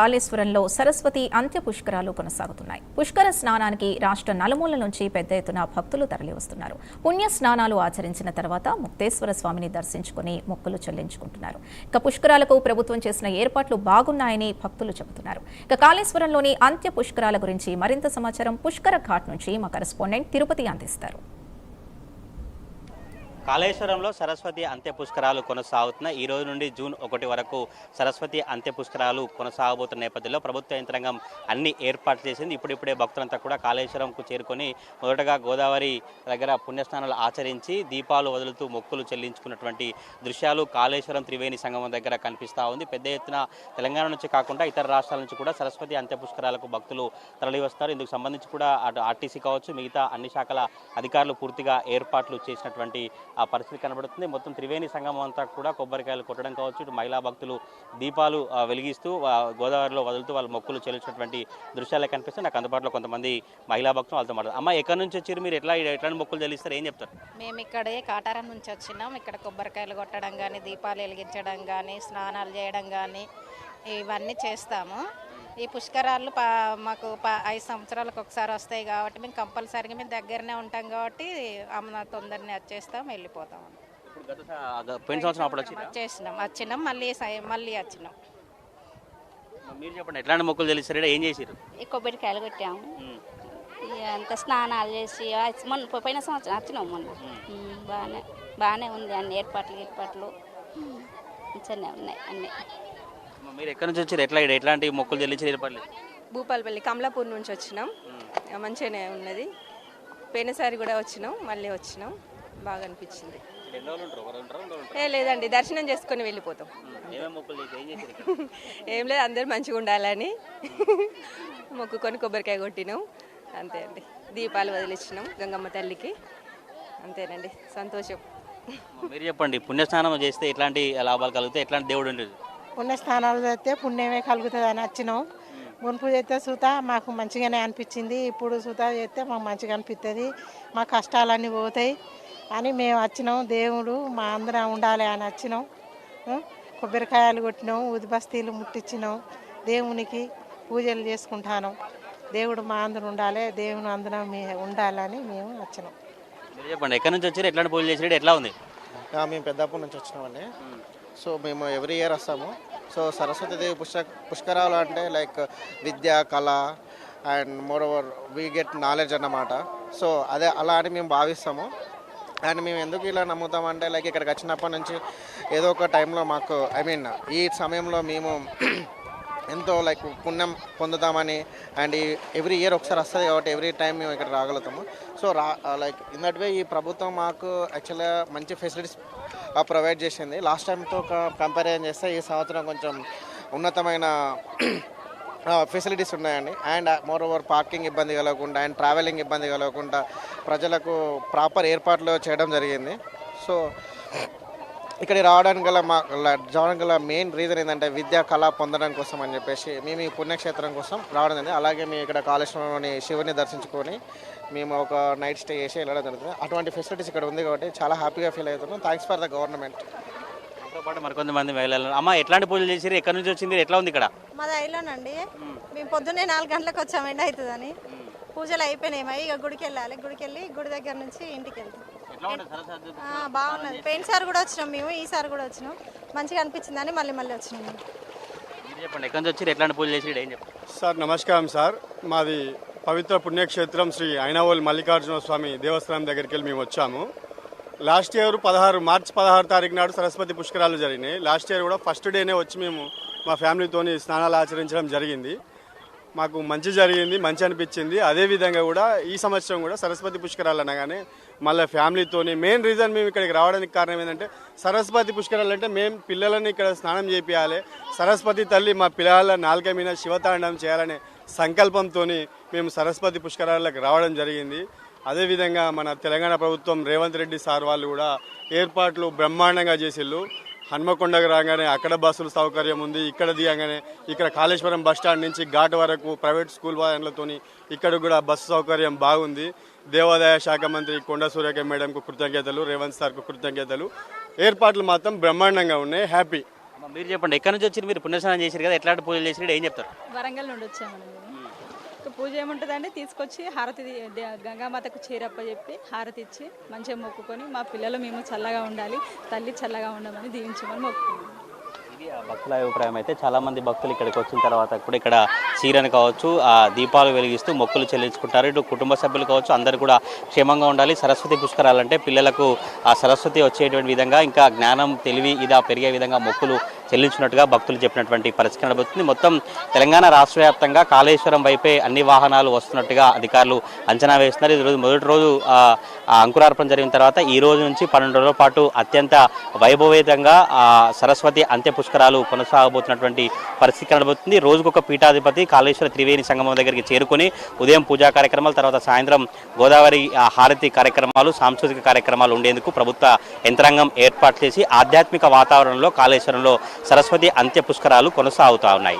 కాళేశ్వరంలో సరస్వతి అంత్య పుష్కరాలు కొనసాగుతున్నాయి. పుష్కర స్నానానికి రాష్ట్ర నలుమూలల నుంచి పెద్ద ఎత్తున భక్తులు తరలివస్తున్నారు. పుణ్య స్నానాలు ఆచరించిన తర్వాత ముక్తేశ్వర స్వామిని దర్శించుకుని మొక్కులు చెల్లించుకుంటున్నారు. ఇక పుష్కరాలకు ప్రభుత్వం చేసిన ఏర్పాట్లు బాగున్నాయని భక్తులు చెబుతున్నారు. ఇక కాళేశ్వరంలోని అంత్య పుష్కరాల గురించి మరింత సమాచారం పుష్కర ఘాట్ నుంచి మా కరెస్పాండెంట్ తిరుపతి అందిస్తారు. కాళేశ్వరంలో సరస్వతి అంత్య పుష్కరాలు కొనసాగుతున్నాయి. ఈ రోజు నుండి జూన్ 1 వరకు సరస్వతి అంత్య పుష్కరాలు కొనసాగబోతున్న నేపథ్యంలో ప్రభుత్వ యంత్రాంగం అన్ని ఏర్పాట్లు చేసింది. ఇప్పుడిప్పుడే భక్తులంతా కూడా కాళేశ్వరంకు చేరుకొని మొదటగా గోదావరి దగ్గర పుణ్యస్నానాలు ఆచరించి దీపాలు వదులుతూ మొక్కులు చెల్లించుకున్నటువంటి దృశ్యాలు కాళేశ్వరం త్రివేణి సంగమం దగ్గర కనిపిస్తూ ఉంది. పెద్ద ఎత్తున తెలంగాణ నుంచి కాకుండా ఇతర రాష్ట్రాల నుంచి కూడా సరస్వతి అంత్య పుష్కరాలకు భక్తులు తరలివస్తారు. ఇందుకు సంబంధించి కూడా అటు ఆర్టీసీ కావచ్చు, మిగతా అన్ని శాఖల అధికారులు పూర్తిగా ఏర్పాట్లు చేసినటువంటి ఆ పరిస్థితి కనబడుతుంది. మొత్తం త్రివేణి సంగమం అంతా కూడా కొబ్బరికాయలు కొట్టడం కావచ్చు, ఇటు మహిళా భక్తులు దీపాలు వెలిగిస్తూ గోదావరిలో వదులుతూ వాళ్ళు మొక్కులు చెల్లించినటువంటి దృశ్యాలే కనిపిస్తాయి. నాకు అందుబాటులో కొంతమంది మహిళా భక్తులు వాళ్ళతో మాట్లాడారు. అమ్మ, ఎక్కడి నుంచి వచ్చారు మీరు? ఎట్లాంటి మొక్కులు చెల్లిస్తారు? ఏం చెప్తారు? మేము ఇక్కడే కాటారం నుంచి వచ్చినాం. ఇక్కడ కొబ్బరికాయలు కొట్టడం కానీ, దీపాలు వెలిగించడం కానీ, స్నానాలు చేయడం కానీ ఇవన్నీ చేస్తాము. ఈ పుష్కరాలు మాకు 5 సంవత్సరాలకు ఒకసారి వస్తాయి కాబట్టి మేము కంపల్సరీగా మేము దగ్గరనే ఉంటాం కాబట్టి తొందరనే వచ్చేస్తాం, వెళ్ళిపోతాం. వచ్చినాం మళ్ళీ వచ్చినాం. మీరు చెప్పండి, ఎట్లాంటి మొక్కులు తెలుస్తారు? ఏం చేసారు? కొబ్బరికాయలు కొట్టాము, అంత స్నానాలు చేసి మొన్న పోయిన సంవత్సరం వచ్చినాం. మొన్న బాగానే ఉంది. అన్ని ఏర్పాట్లు మంచిగానే ఉన్నాయి అన్నీ. మీరు ఎక్కడి నుంచి వచ్చారు? ఎట్లాంటి మొక్కులు చెల్లించి ఏర్పాట్లు? భూపాలపల్లి కమలాపూర్ నుంచి వచ్చినాం. మంచిగానే ఉన్నది. పోయినసారి కూడా వచ్చినాం, మళ్ళీ వచ్చినాం. బాగా అనిపించింది. లేదండి, దర్శనం చేసుకొని వెళ్ళిపోతాం. ఏం లేదు, అందరు మంచిగా ఉండాలని మొక్కుకొని కొబ్బరికాయ కొట్టినాం. అంతే అండి. దీపాలు వదిలిచ్చినాం గంగమ్మ తల్లికి. అంతేనండి, సంతోషం. మీరు చెప్పండి, పుణ్యస్నానం చేస్తే ఎట్లాంటి లాభాలు కలుగుతాయి? ఎట్లాంటి దేవుడు ఉంటుంది? పుణ్యస్నానాలు చేస్తే పుణ్యమే కలుగుతుంది అని వచ్చినాం. మునుపు చేస్తే సూత మాకు మంచిగానే అనిపించింది. ఇప్పుడు సూత చేస్తే మాకు మంచిగా అనిపిస్తుంది. మా కష్టాలన్నీ పోతాయి అని మేము వచ్చినాం. దేవుడు మా అందరం ఉండాలి అని వచ్చినాం. కొబ్బరికాయలు కొట్టినాం, ఉదిబస్తీలు ముట్టించినాం, దేవునికి పూజలు చేసుకుంటాను. దేవుడు మా అందరం ఉండాలి, దేవుని అందరం ఉండాలని మేము వచ్చినాం. చెప్పండి, ఎక్కడి నుంచి వచ్చారు? ఎట్లాంటి పూజలు చేసారు? ఎట్లా ఉంది? మేము పెద్దాపూర్ నుంచి వచ్చినామండి. సో మేము ఎవ్రీ ఇయర్ వస్తాము. సో సరస్వతీదేవి పుష్కరాలు అంటే లైక్ విద్య, కళ and more over we get knowledge అన్నమాట. సో అదే అలా అని మేము భావిస్తాము. అండ్ మేము ఎందుకు ఇలా నమ్ముతామంటే లైక్ ఇక్కడికి వచ్చినప్పటి నుంచి ఏదో ఒక టైంలో మాకు ఈ సమయంలో మేము ఎంతో లైక్ పుణ్యం పొందుతామని అండ్ ఎవ్రీ ఇయర్ ఒకసారి వస్తుంది కాబట్టి ఎవ్రీ టైం మేము ఇక్కడ రాగలుగుతాము. So like in that way ఈ ప్రభుత్వం మాకు యాక్చువల్గా మంచి ఫెసిలిటీస్ ప్రొవైడ్ చేసింది. లాస్ట్ టైంతో కంపారిజన్ చేస్తే ఈ సంవత్సరం కొంచెం ఉన్నతమైన ఫెసిలిటీస్ ఉన్నాయండి. అండ్ మోర్ ఓవర్ పార్కింగ్ ఇబ్బంది కలగకుండా అండ్ ట్రావెలింగ్ ఇబ్బంది కలగకుండా ప్రజలకు ప్రాపర్ ఏర్పాట్లు చేయడం జరిగింది. సో ఇక్కడికి రావడానికి గల మెయిన్ రీజన్ ఏంటంటే విద్య, కళ పొందడం కోసం అని చెప్పేసి మేము ఈ పుణ్యక్షేత్రం కోసం రావడం జరిగింది. అలాగే మేము ఇక్కడ కాళేశ్వరంలోని శివుని దర్శించుకొని మేము ఒక నైట్ స్టే చేసి వెళ్ళడం జరుగుతుంది. అటువంటి ఫెసిలిటీస్ ఇక్కడ ఉంది కాబట్టి చాలా హ్యాపీగా ఫీల్ అవుతున్నాం. Thanks for the government. దాంతో పాటు మరికొంతమంది మహిళలు. అమ్మ, ఎట్లాంటి పూజలు చేసారు? ఎక్కడి నుంచి వచ్చింది? ఎట్లా ఉంది ఇక్కడ? మాది ఐలోనండి. మేము పొద్దున్నే 4 గంటలకు వచ్చాము, ఎండ అవుతుందని. పూజలు అయిపోయినాయి. ఇక గుడికి వెళ్ళాలి. గుడికి వెళ్ళి గుడి దగ్గర నుంచి ఇంటికి వెళ్తాం. బాగున్నది. పోయినసారి కూడా వచ్చినాం మేము, ఈసారి కూడా వచ్చినాం. మంచిగా అనిపించిందని మళ్ళీ వచ్చినాం. చెప్పండి, ఎక్కడి నుంచి వచ్చి ఎట్లాంటి పూజలు చేసి ఏం చెప్పండి? సార్ నమస్కారం సార్. మాది పవిత్ర పుణ్యక్షేత్రం శ్రీ ఐనవోల్ మల్లికార్జున స్వామి దేవస్థానం దగ్గరికి వెళ్ళి మేము వచ్చాము. లాస్ట్ ఇయర్ మార్చి 16 తారీఖు నాడు సరస్వతి పుష్కరాలు జరిగినాయి. లాస్ట్ ఇయర్ కూడా ఫస్ట్ డేనే వచ్చి మేము మా ఫ్యామిలీతోని స్నానాలు ఆచరించడం జరిగింది. మాకు మంచి జరిగింది, మంచి అనిపించింది. అదేవిధంగా కూడా ఈ సంవత్సరం కూడా సరస్వతి పుష్కరాలు అనగానే మళ్ళీ ఫ్యామిలీతోని మెయిన్ రీజన్ మేము ఇక్కడికి రావడానికి కారణం ఏంటంటే సరస్వతి పుష్కరాలు అంటే మేము పిల్లలని ఇక్కడ స్నానం చేపియాలి, సరస్వతి తల్లి మా పిల్లల నాలుక మీద శివతాండవం చేయాలనే సంకల్పంతో మేము సరస్వతి పుష్కరాలకు రావడం జరిగింది. అదేవిధంగా మన తెలంగాణ ప్రభుత్వం రేవంత్ రెడ్డి సార్ వాళ్ళు కూడా ఏర్పాట్లు బ్రహ్మాండంగా చేసిళ్ళు. హన్మకొండకు రాగానే అక్కడ బస్సుల సౌకర్యం ఉంది. ఇక్కడ దిగగానే ఇక్కడ కాళేశ్వరం బస్టాండ్ నుంచి ఘాట్ వరకు ప్రైవేట్ స్కూల్ వాహనాలతో ఇక్కడ కూడా బస్సు సౌకర్యం బాగుంది. దేవాదాయ శాఖ మంత్రి కొండ సురేఖ మేడంకు కృతజ్ఞతలు, రేవంత్ సార్కు కృతజ్ఞతలు. ఏర్పాట్లు మాత్రం బ్రహ్మాండంగా ఉన్నాయి. హ్యాపీ. మీరు చెప్పండి, ఎక్కడి నుంచి వచ్చి మీరు పుణ్యస్నానం చేశారు కదా, ఎట్లాంటి పూజలు చేసి ఏం చెప్తారు? వరంగల్ నుండి వచ్చామండి మేము. ఇక పూజ ఏముంటుందంటే తీసుకొచ్చి హారతి గంగామాతకు చీరప్ప చెప్పి హారతి ఇచ్చి మంచిగా మొక్కుకొని మా పిల్లలు మేము చల్లగా ఉండాలి, తల్లి చల్లగా ఉండమని దీవించమని మొక్కుకున్నాం. ఇది ఆ భక్తుల అభిప్రాయం. అయితే చాలా మంది భక్తులు ఇక్కడికి వచ్చిన తర్వాత కూడా ఇక్కడ చీరను కావచ్చు, ఆ దీపాలు వెలిగిస్తూ మొక్కులు చెల్లించుకుంటారు. ఇటు కుటుంబ సభ్యులు కావచ్చు, అందరూ కూడా క్షేమంగా ఉండాలి. సరస్వతి పుష్కరాలంటే పిల్లలకు ఆ సరస్వతి వచ్చేటువంటి విధంగా, ఇంకా జ్ఞానం తెలివి ఇదా పెరిగే విధంగా మొక్కులు చెల్లించినట్టుగా భక్తులు చెప్పినటువంటి పరిస్థితి కనబడుతుంది. మొత్తం తెలంగాణ రాష్ట్ర వ్యాప్తంగా కాళేశ్వరం వైపే అన్ని వాహనాలు వస్తున్నట్టుగా అధికారులు అంచనా వేస్తున్నారు. ఈ రోజు మొదటి రోజు అంకురార్పణ జరిగిన తర్వాత ఈ రోజు నుంచి 12 రోజుల పాటు అత్యంత వైభవేతంగా సరస్వతి అంత్య పుష్కరాలు కొనసాగబోతున్నటువంటి పరిస్థితి కనబడుతుంది. రోజుకొక పీఠాధిపతి కాళేశ్వర త్రివేణి సంగమం దగ్గరికి చేరుకొని ఉదయం పూజా కార్యక్రమాలు, తర్వాత సాయంత్రం గోదావరి హారతి కార్యక్రమాలు, సాంస్కృతిక కార్యక్రమాలు ఉండేందుకు ప్రభుత్వ యంత్రాంగం ఏర్పాటు చేసి ఆధ్యాత్మిక వాతావరణంలో కాళేశ్వరంలో సరస్వతి అంత్య పుష్కరాలు కొనసాగుతా ఉన్నాయి.